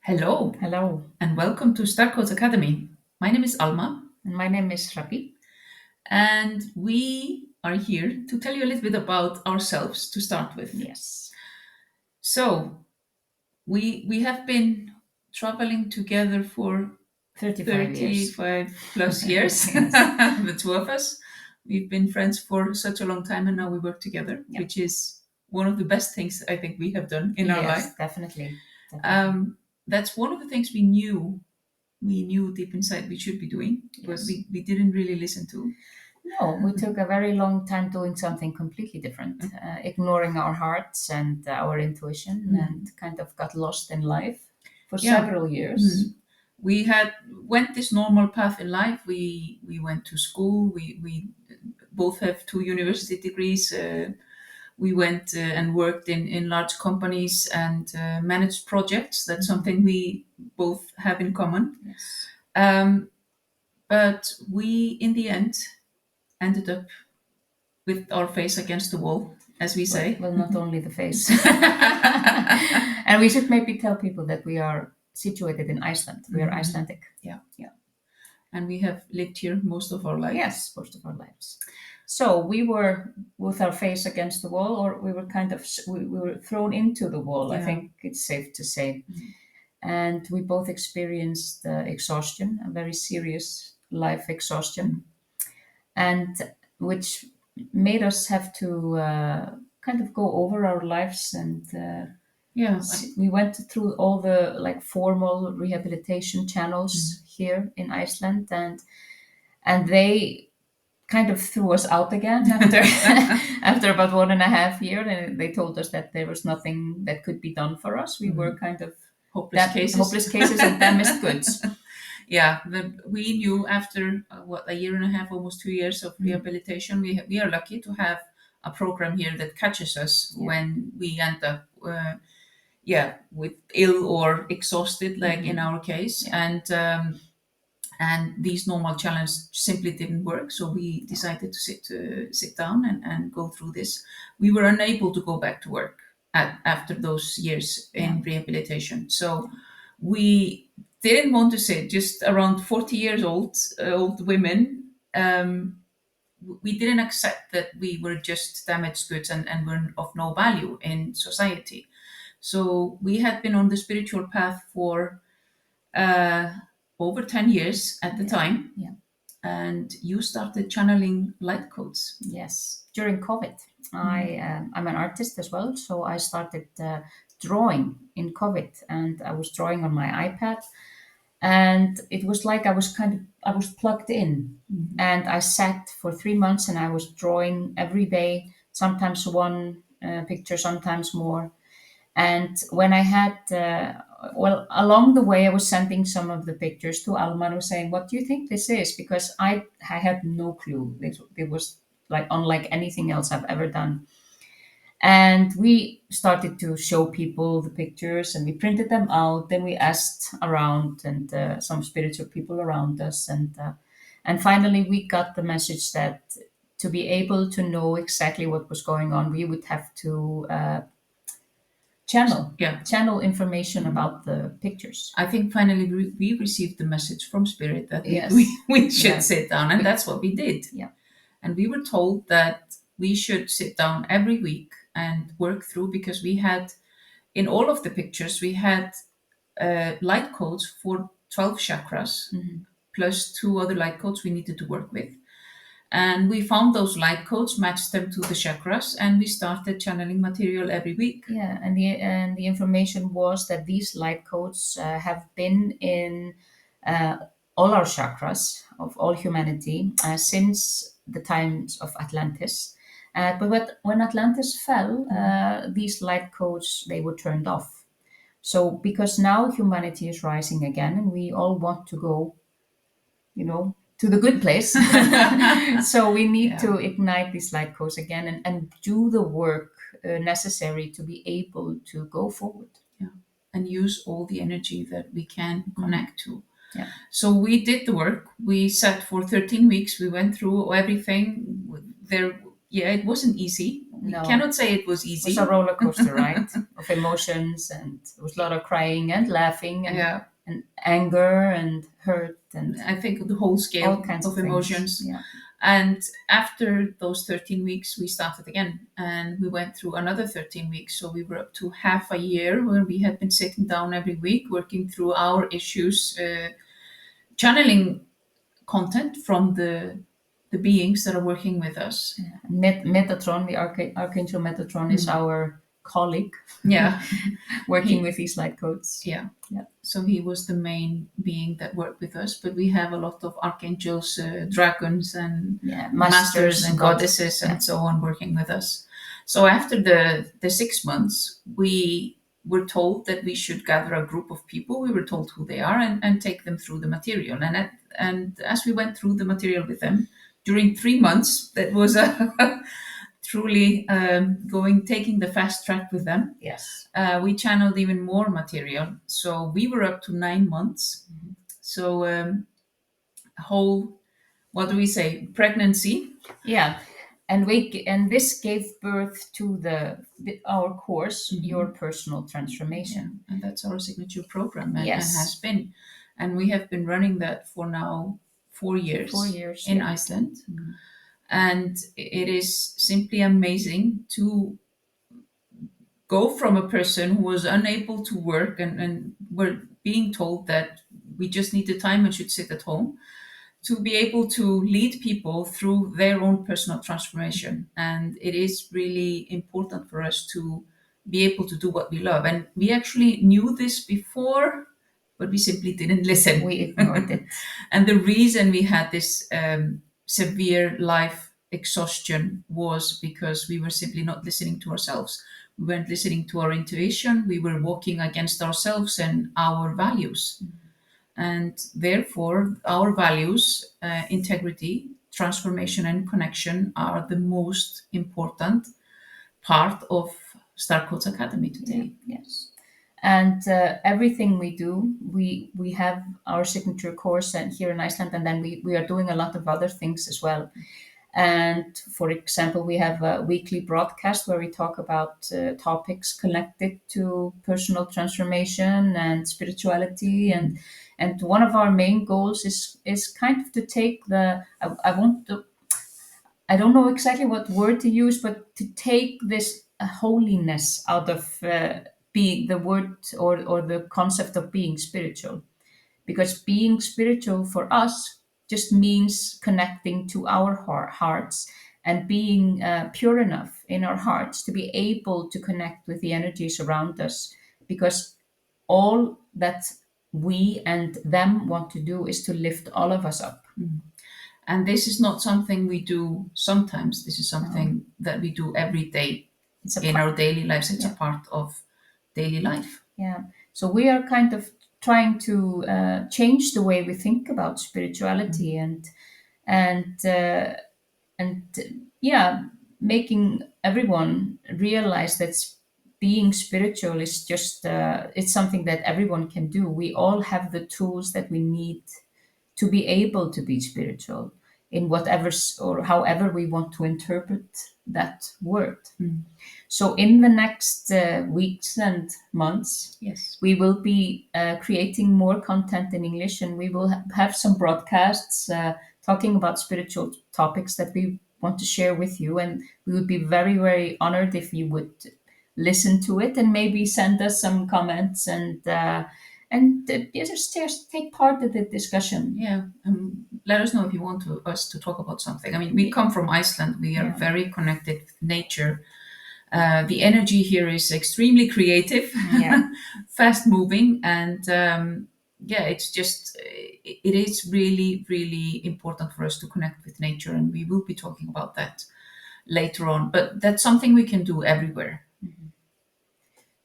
Hello, Hello, and welcome to Starcodes Academy. My name is Alma, and my name is Hrabbý. and we are here to tell you a little bit about ourselves to start with. Yes, So, we have been traveling together for 35 years. 35 plus years, Yes, the two of us. We've been friends for such a long time, and now we work together, yeah. which is one of the best things I think we have done in our life. Yes, definitely, definitely. Um, that's one of the things we knew deep inside we should be doing, but Yes. we didn't really listen to. No, we took a very long time doing something completely different, ignoring our hearts and our intuition, and kind of got lost in life for Yeah. several years. Mm. We had went this normal path in life. We went to school. We both have two university degrees. We went and worked in large companies and managed projects. That's something we both have in common. Yes. Um, but we, in the end, ended up with our face against the wall, as we Well, say. well, not only the face. And we should maybe tell people that we are situated in Iceland. We are Icelandic. Yeah. Yeah. And we have lived here most of our life. Yes, most of our lives. So we were with our face against the wall, or we were kind of we were thrown into the wall. I Yeah. think it's safe to say, and we both experienced exhaustion, a very serious life exhaustion, and which made us have to kind of go over our lives and. Yeah. We went through all the like formal rehabilitation channels here in Iceland, and they kind of threw us out again after after about 1.5 years, and they told us that there was nothing that could be done for us. We were kind of hopeless cases and damaged goods. Yeah, but we knew after a year and a half, almost 2 years of rehabilitation, we are lucky to have a program here that catches us when we end up, with ill or exhausted, like in our case, and these normal challenges simply didn't work. So we decided to sit down and go through this. We were unable to go back to work after those years in rehabilitation. So we didn't want to sit just around 40 years old women. We didn't accept that we were just damaged goods and were of no value in society. So we had been on the spiritual path for uh, over 10 years at the time. Yeah. And you started channeling light codes. Yes, during COVID, I'm an artist as well, so I started drawing in COVID, and I was drawing on my iPad, and it was like I was plugged in, and I sat for 3 months, and I was drawing every day, sometimes one picture, sometimes more, and when I had, along the way, I was sending some of the pictures to Alma and was saying, "What do you think this is?" Because I had no clue. It was like unlike anything else I've ever done. And we started to show people the pictures, and we printed them out. Then we asked around, and some spiritual people around us, and finally we got the message that to be able to know exactly what was going on, we would have to channel information about the pictures. I think finally we received the message from Spirit that Yes. we should Yeah. sit down, and that's what we did. Yeah. And we were told that we should sit down every week and work through, because we had, in all of the pictures, we had light codes for 12 chakras, plus two other light codes we needed to work with. And we found those light codes, matched them to the chakras, and we started channeling material every week. Yeah, and the information was that these light codes have been in uh, all our chakras of all humanity since the times of Atlantis. But when Atlantis fell, these light codes they were turned off. So because now humanity is rising again, and we all want to go, to the good place. So we need to ignite these light codes again and do the work necessary to be able to go forward. Yeah. And use all the energy that we can connect to. Yeah. So we did the work. We sat for 13 weeks. We went through everything. It wasn't easy. we No. cannot say it was It easy. was a roller coaster, right? Of emotions, and there was a lot of crying and laughing and, Yeah, and anger and hurt and I think the whole scale all kinds of emotions. things. Yeah. And after those 13 weeks, we started again, and we went through another 13 weeks. So we were up to half a year where we had been sitting down every week, working through our issues, channeling content from the beings that are working with us. Metatron, the Archangel Metatron, is our colleague Yeah, working He- with these light codes. yeah. Yeah. So he was the main being that worked with us, but we have a lot of archangels, dragons, and Yeah, masters and goddesses Yeah. and so on working with us. So after the 6 months, we were told that we should gather a group of people. We were told who they are and take them through the material. And as we went through the material with them during 3 months, that was a truly taking the fast track with them. Yes. We channeled even more material. So we were up to 9 months. So whole, what do we say, pregnancy. Yeah. And this gave birth to our course, Your Personal Transformation. And that's our signature program, and Yes. has been. And we have been running that for now 4 years. 4 years in yeah. Iceland. And it is simply amazing to go from a person who was unable to work and were being told that we just need the time and should sit at home, to be able to lead people through their own personal transformation. And it is really important for us to be able to do what we love. And we actually knew this before, but we simply didn't listen. We ignored it. And the reason we had this severe life exhaustion was because we were simply not listening to ourselves. We weren't listening to our intuition. We were walking against ourselves and our values. And therefore, our values, integrity, transformation, and connection are the most important part of Starcodes Academy today. Yeah, yes. And everything we do, we have our signature course and here in Iceland, and then we are doing a lot of other things as well. And for example, we have a weekly broadcast where we talk about topics connected to personal transformation and spirituality. And one of our main goals is kind of to take I don't know exactly what word to use, but to take this holiness out of being the word or the concept of being spiritual. Because being spiritual for us just means connecting to our hearts and being pure enough in our hearts to be able to connect with the energies around us. Because all that we and them want to do is to lift all of us up. And this is not something we do sometimes. This is something that we do every day in our daily lives. It's a part of daily life. Yeah. So we are kind of trying to change the way we think about spirituality and making everyone realize that being spiritual is just it's something that everyone can do. We all have the tools that we need to be able to be spiritual in whatever or however we want to interpret that word. So in the next weeks and months, Yes, we will be creating more content in English, and we will have some broadcasts talking about spiritual topics that we want to share with you. And we would be very, very honored if you would listen to it and maybe send us some comments and just take part in the discussion. Yeah, let us know if you want us to talk about something. I mean, we come from Iceland. We are very connected with nature. The energy here is extremely creative, fast moving, and it's just it is really, really important for us to connect with nature, and we will be talking about that later on. But that's something we can do everywhere.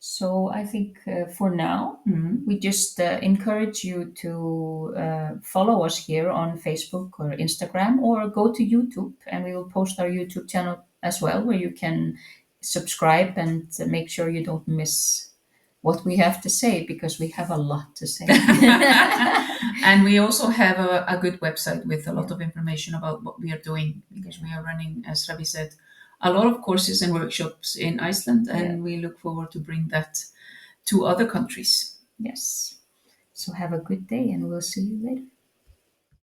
So I think for now, we just encourage you to follow us here on Facebook or Instagram, or go to YouTube, and we will post our YouTube channel as well, where you can subscribe and make sure you don't miss what we have to say, because we have a lot to say. And we also have a good website with a lot of information about what we are doing, because we are running, as Hrabbý said, a lot of courses and workshops in Iceland, Yeah. and we look forward to bring that to other countries. Yes. So have a good day and we'll see you later.